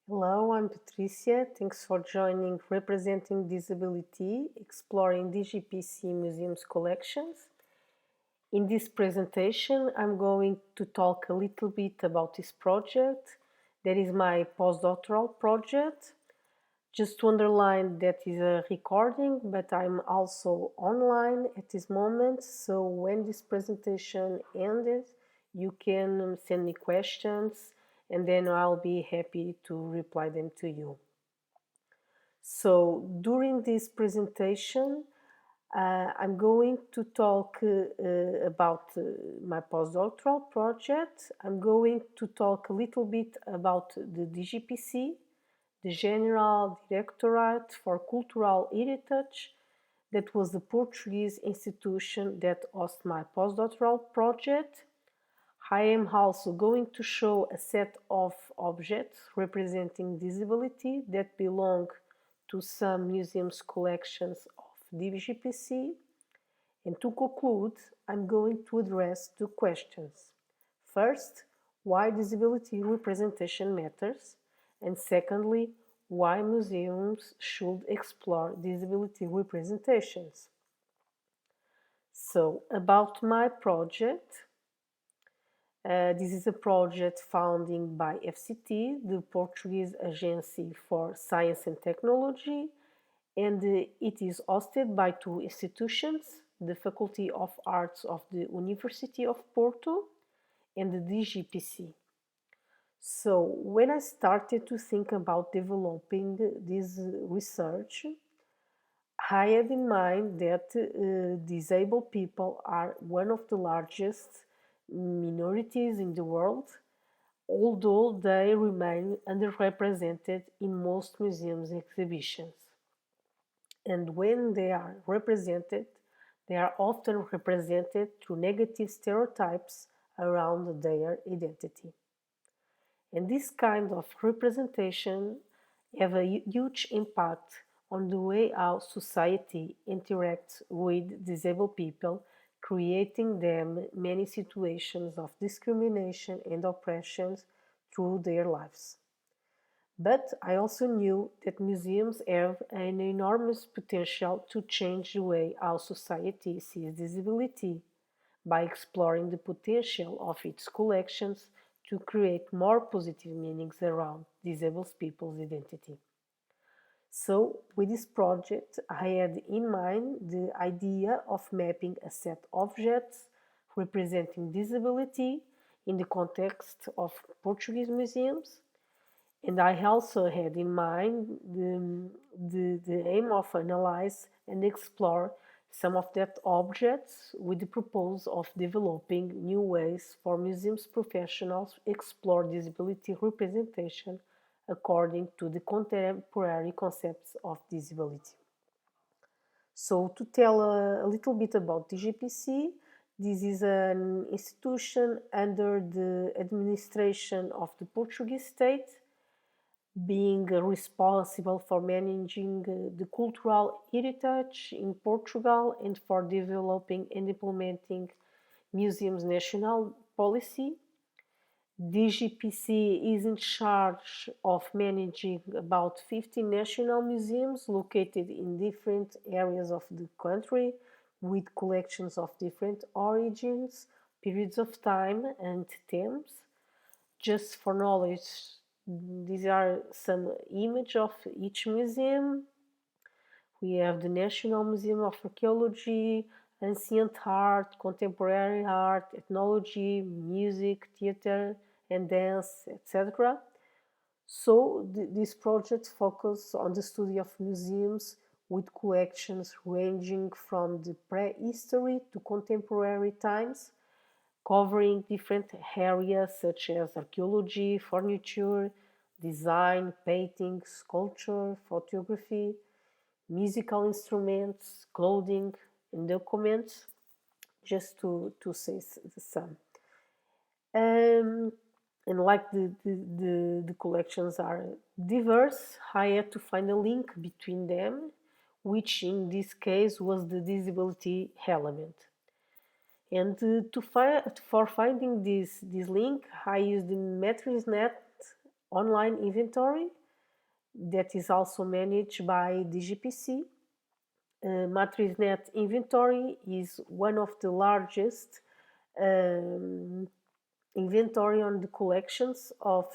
Hello, I'm Patricia. Thanks for joining Representing Disability, Exploring DGPC Museum's Collections. In this presentation, I'm going to talk a little bit about this project. That is my postdoctoral project. Just to underline, that is a recording, but I'm also online at this moment. So when this presentation ends, you can send me questions and then I'll be happy to reply them to you. So during this presentation, I'm going to talk about my postdoctoral project. I'm going to talk a little bit about the DGPC, the General Directorate for Cultural Heritage, that was the Portuguese institution that hosted my postdoctoral project. I am also going to show a set of objects representing disability that belong to some museums' collections of DGPC. And to conclude, I'm going to address two questions. First, why disability representation matters, and secondly, why museums should explore disability representations. So, about my project, this is a project founded by FCT, the Portuguese Agency for Science and Technology, and it is hosted by two institutions, the Faculty of Arts of the University of Porto and the DGPC. So when I started to think about developing this research, I had in mind that disabled people are one of the largest minorities in the world, although they remain underrepresented in most museums exhibitions. And when they are represented, they are often represented through negative stereotypes around their identity. And this kind of representation have a huge impact on the way our society interacts with disabled people, creating them many situations of discrimination and oppressions through their lives. But I also knew that museums have an enormous potential to change the way our society sees disability by exploring the potential of its collections to create more positive meanings around disabled people's identity. So, with this project, I had in mind the idea of mapping a set of objects representing disability in the context of Portuguese museums, and I also had in mind the aim of analyze and explore some of that objects with the purpose of developing new ways for museums professionals to explore disability representation according to the contemporary concepts of disability. So to tell a little bit about DGPC, this is an institution under the administration of the Portuguese state, being responsible for managing the cultural heritage in Portugal and for developing and implementing museums' national policy. DGPC is in charge of managing about 50 national museums located in different areas of the country with collections of different origins, periods of time, and themes. Just for knowledge, these are some images of each museum. We have the National Museum of Archaeology, Ancient Art, Contemporary Art, Ethnology, Music, Theatre and Dance, etc. So this project focuses on the study of museums with collections ranging from the prehistory to contemporary times, covering different areas such as archaeology, furniture, design, painting, sculpture, photography, musical instruments, clothing, and documents, just to say some. Um, and like the collections are diverse, I had to find a link between them, which in this case was the disability element. And for finding this link, I used the MatrixNet online inventory that is also managed by DGPC. MatrizNet inventory is one of the largest um, inventory on the collections of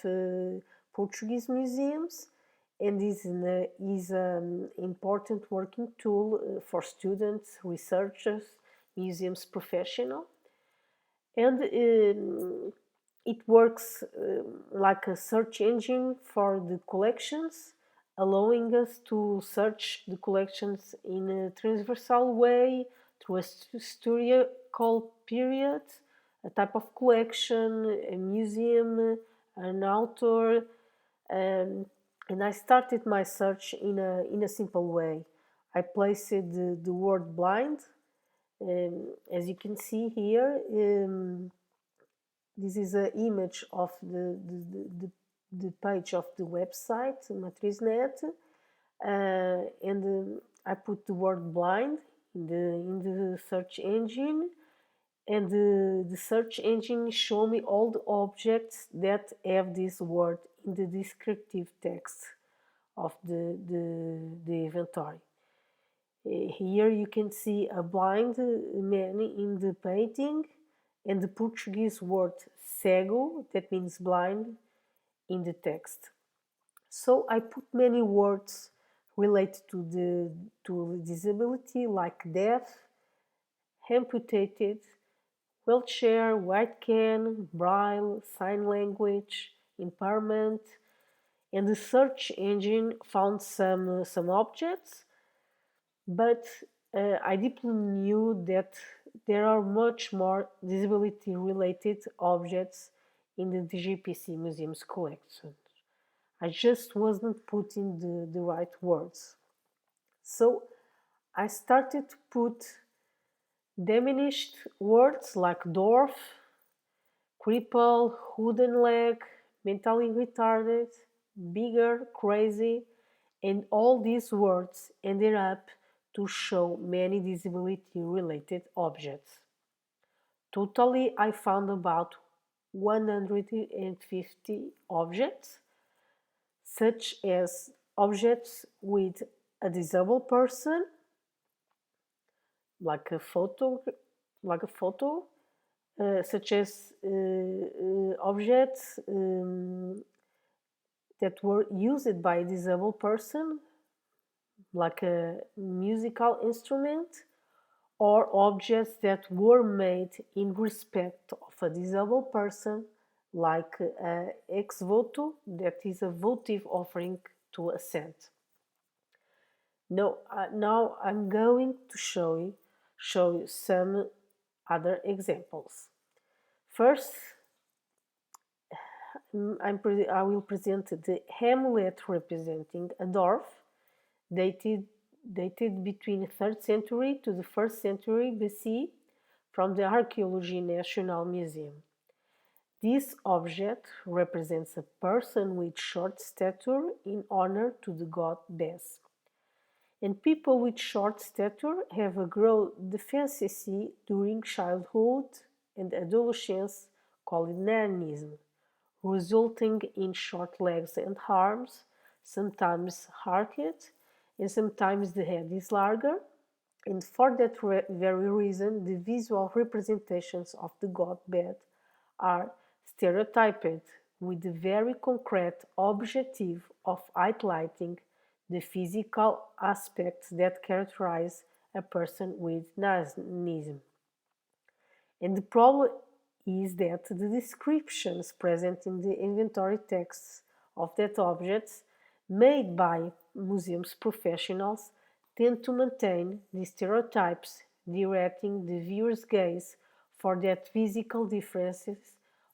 Portuguese museums, and is an important working tool for students, researchers, museums professionals. And it works like a search engine for the collections, allowing us to search the collections in a transversal way through a historical period, a type of collection, a museum, an author. Um, and I started my search in a simple way. I placed the word blind. As you can see here, this is an image of the page of the website, MatrizNet, and I put the word blind in the search engine, and the search engine show me all the objects that have this word in the descriptive text of the inventory. Here you can see a blind man in the painting and the Portuguese word cego, that means blind, in the text. So I put many words related to disability like deaf, amputated, wheelchair, white can, braille, sign language, impairment, and the search engine found some objects, but I deeply knew that there are much more disability related objects in the DGPC Museum's collection. I just wasn't putting the right words. So I started to put diminished words like dwarf, cripple, wooden leg, mentally retarded, bigger, crazy, and all these words ended up to show many disability related objects. Totally, I found about 150 objects, such as objects with a disabled person, like a photo, like a photo, such as objects that were used by a disabled person, like a musical instrument, or objects that were made in respect of a disabled person, like ex voto, that is a votive offering to a saint. Now I'm going to show you some other examples. First, I will present the Hamlet representing a dwarf dated, dated between the 3rd century to the 1st century BC from the Archaeology National Museum. This object represents a person with short stature in honor to the god Bes. And people with short stature have a growth deficiency during childhood and adolescence called nanism, resulting in short legs and arms, sometimes arched, and sometimes the head is larger. And for that very reason, the visual representations of the god Bed are stereotyped with the very concrete objective of highlighting the physical aspects that characterize a person with nanism. And the problem is that the descriptions present in the inventory texts of that objects made by museums professionals tend to maintain the stereotypes, directing the viewer's gaze for that physical differences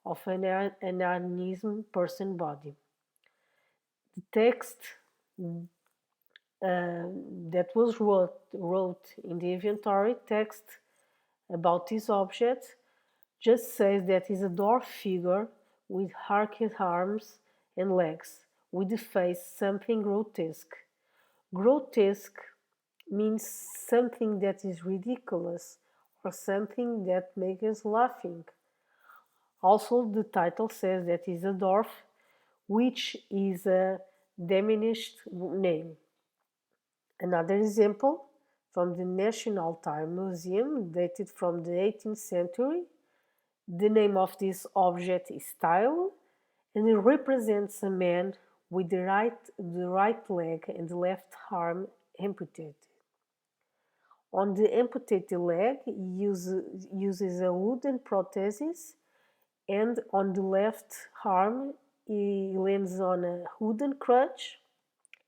of an nanism person body. The text that was wrote in the inventory text about this object just says that is a dwarf figure with arched arms and legs, with the face something grotesque. Grotesque means something that is ridiculous or something that makes us laughing. Also, the title says that is a dwarf which is a diminished name. Another example from the National Time Museum, dated from the 18th century. The name of this object is Style, and it represents a man with the right leg and the left arm amputated. On the amputated leg, he uses a wooden prosthesis, and on the left arm, he lands on a wooden crutch.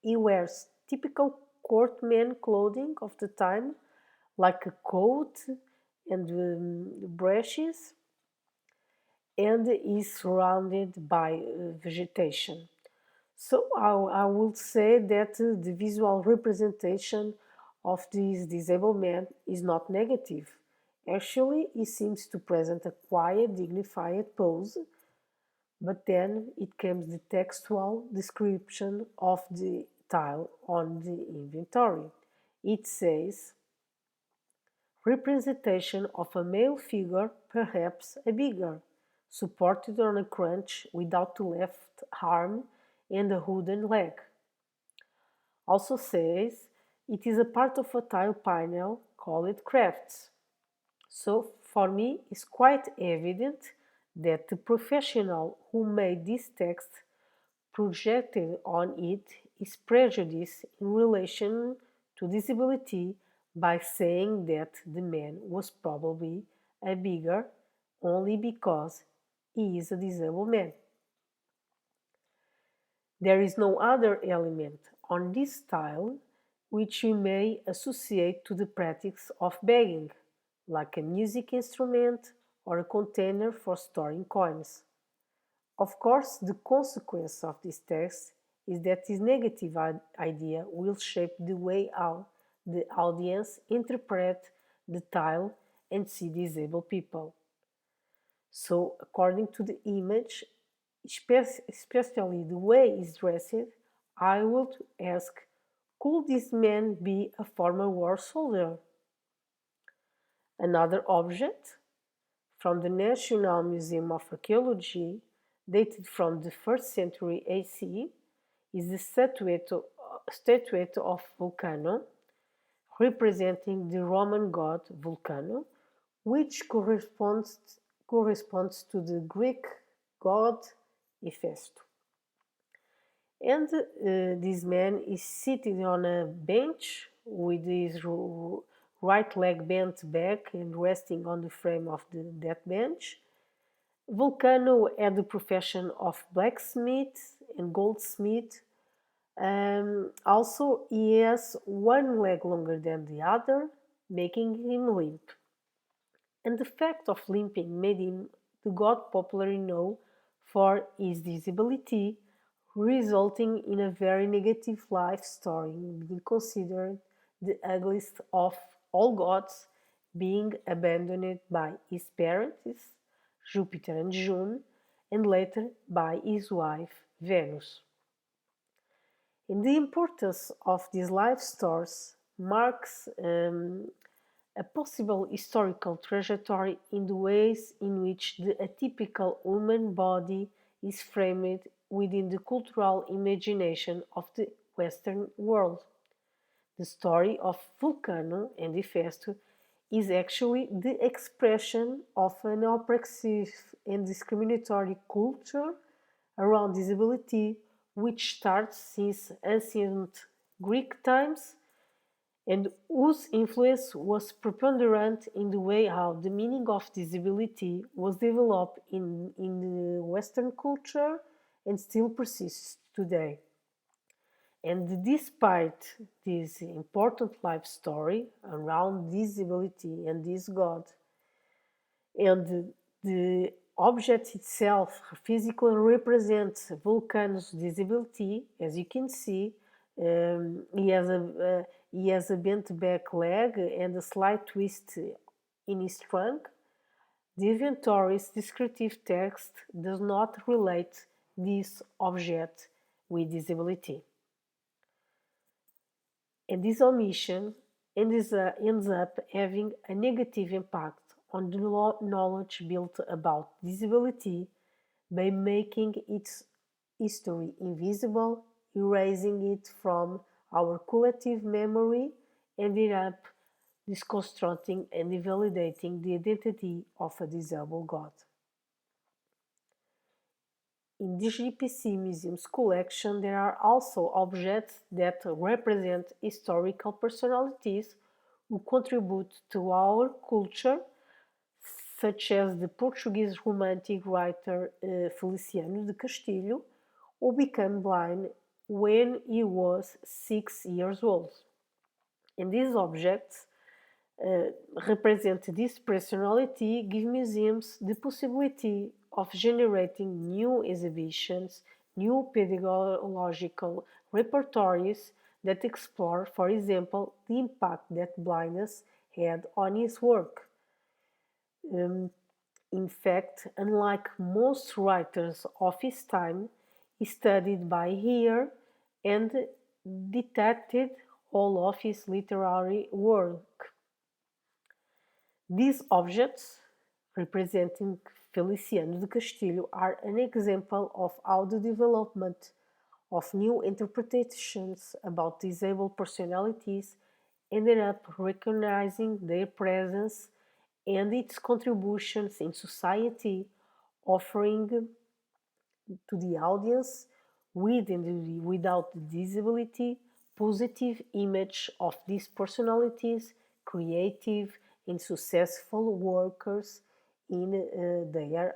He wears typical courtman clothing of the time, like a coat and brushes, and is surrounded by vegetation. So I would say that the visual representation of this disabled man is not negative. Actually, he seems to present a quiet, dignified pose, but then it comes the textual description of the tile on the inventory. It says, representation of a male figure, perhaps a beggar, supported on a crutch without the left arm and a wooden leg. Also says it is a part of a tile panel called crafts. So for me, it's quite evident that the professional who made this text projected on it is prejudice in relation to disability by saying that the man was probably a beggar only because he is a disabled man. There is no other element on this tile which we may associate to the practice of begging, like a music instrument or a container for storing coins. Of course, the consequence of this text is that this negative idea will shape the way how the audience interpret the tile and see disabled people. So, according to the image, especially the way he's dressed, I would ask, could this man be a former war soldier? Another object from the National Museum of Archaeology, dated from the 1st century AC, is the statuette of Vulcano, representing the Roman god Vulcano, which corresponds to the Greek god Hephaestus. And this man is seated on a bench with his right leg bent back and resting on the frame of that bench. Vulcano had the profession of blacksmith and goldsmith. Also, he has one leg longer than the other, making him limp. And the fact of limping made him the god popularly known for his disability, resulting in a very negative life story, being considered the ugliest of all gods, being abandoned by his parents, Jupiter and June, and later by his wife, Venus. And the importance of these life stories marks a possible historical trajectory in the ways in which the atypical human body is framed within the cultural imagination of the Western world. The story of Vulcano and Hephaestus is actually the expression of an oppressive and discriminatory culture around disability which starts since ancient Greek times and whose influence was preponderant in the way how the meaning of disability was developed in the Western culture and still persists today. And despite this important life story around disability and this God, and the object itself physically represents Vulcan's disability, as you can see, he has a bent back leg and a slight twist in his trunk. The inventory's descriptive text does not relate this object with disability. And this omission ends up having a negative impact on the knowledge built about disability by making it history invisible, erasing it from our collective memory, ending up disconstructing and invalidating the identity of a disabled god. In the GPC Museum's collection, there are also objects that represent historical personalities who contribute to our culture, such as the Portuguese romantic writer Feliciano de Castilho, who became blind when he was 6 years old. And these objects uh, represent this personality, give museums the possibility of generating new exhibitions, new pedagogical repertories that explore, for example, the impact that blindness had on his work. Um, in fact, unlike most writers of his time, he studied by ear and dictated all of his literary work. These objects, representing Feliciano de Castilho, are an example of how the development of new interpretations about disabled personalities ended up recognizing their presence and its contributions in society, offering to the audience, with and without disability, positive image of these personalities, creative and successful workers in their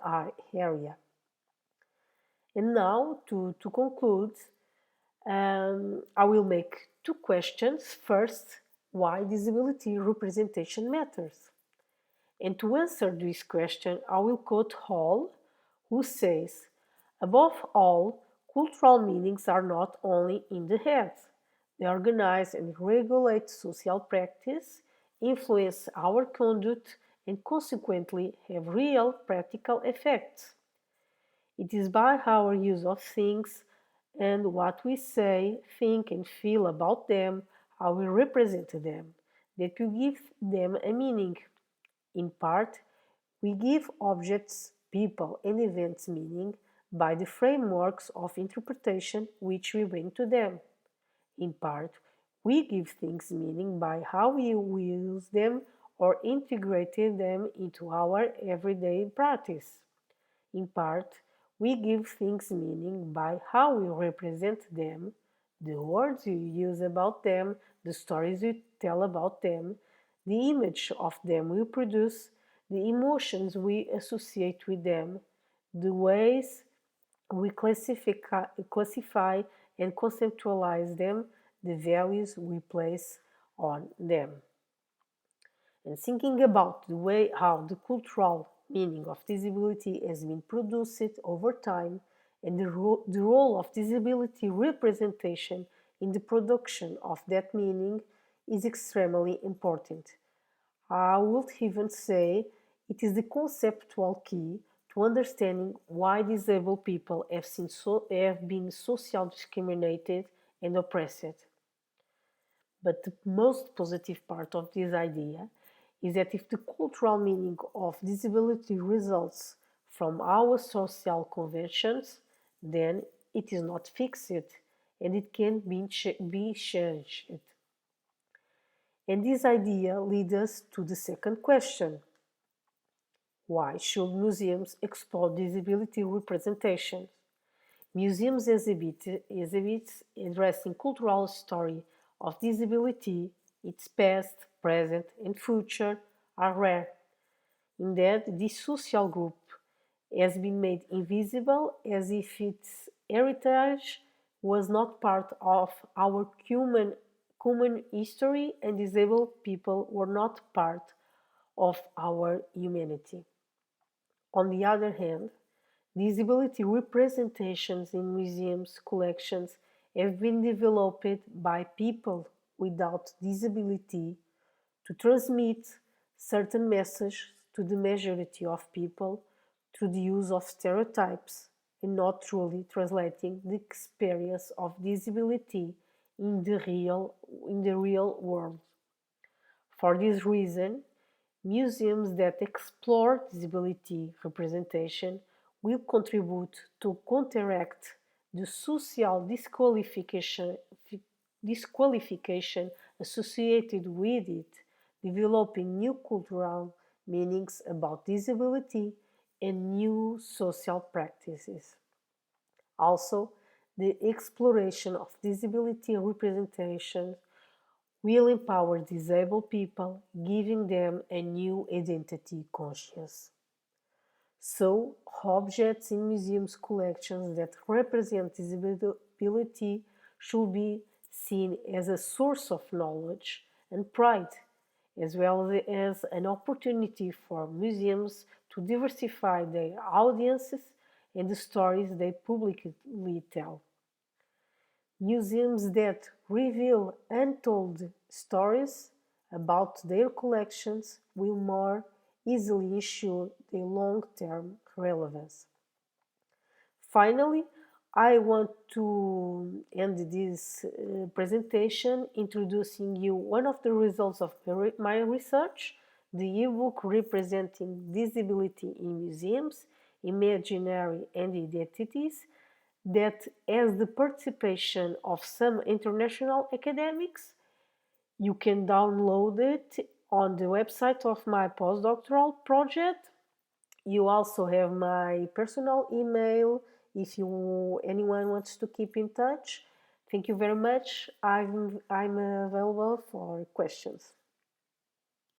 area. And now, to conclude, I will make two questions. First, why disability representation matters. And to answer this question, I will quote Hall, who says, above all, cultural meanings are not only in the head. They organize and regulate social practice, influence our conduct, and consequently have real practical effects. It is by our use of things and what we say, think, and feel about them, how we represent them, that we give them a meaning. In part, we give objects, people, and events meaning by the frameworks of interpretation which we bring to them. In part, we give things meaning by how we use them or integrated them into our everyday practice. In part, we give things meaning by how we represent them, the words we use about them, the stories we tell about them, the image of them we produce, the emotions we associate with them, the ways we classify and conceptualize them, the values we place on them. And thinking about the way how the cultural meaning of disability has been produced over time and the role of disability representation in the production of that meaning is extremely important. I would even say it is the conceptual key to understanding why disabled people have been socially discriminated and oppressed. But the most positive part of this idea is that if the cultural meaning of disability results from our social conventions, then it is not fixed and it can be changed. And this idea leads us to the second question. Why should museums explore disability representation? Museums exhibits addressing cultural story of disability, its past, present, and future are rare. In that, this social group has been made invisible as if its heritage was not part of our common history and disabled people were not part of our humanity. On the other hand, disability representations in museums' collections have been developed by people without disability to transmit certain messages to the majority of people through the use of stereotypes and not truly translating the experience of disability in the real world. For this reason, museums that explore disability representation will contribute to counteract the social disqualification associated with it, developing new cultural meanings about disability and new social practices. Also, the exploration of disability representation will empower disabled people, giving them a new identity conscious. So, objects in museums' collections that represent disability should be seen as a source of knowledge and pride, as well as an opportunity for museums to diversify their audiences and the stories they publicly tell. Museums that reveal untold stories about their collections will more easily ensure their long-term relevance. Finally, I want to end this presentation introducing you one of the results of my research, the ebook representing disability in museums, imaginary and identities, that has the participation of some international academics. You can download it on the website of my postdoctoral project. You also have my personal email if anyone wants to keep in touch. Thank you very much. I'm available for questions.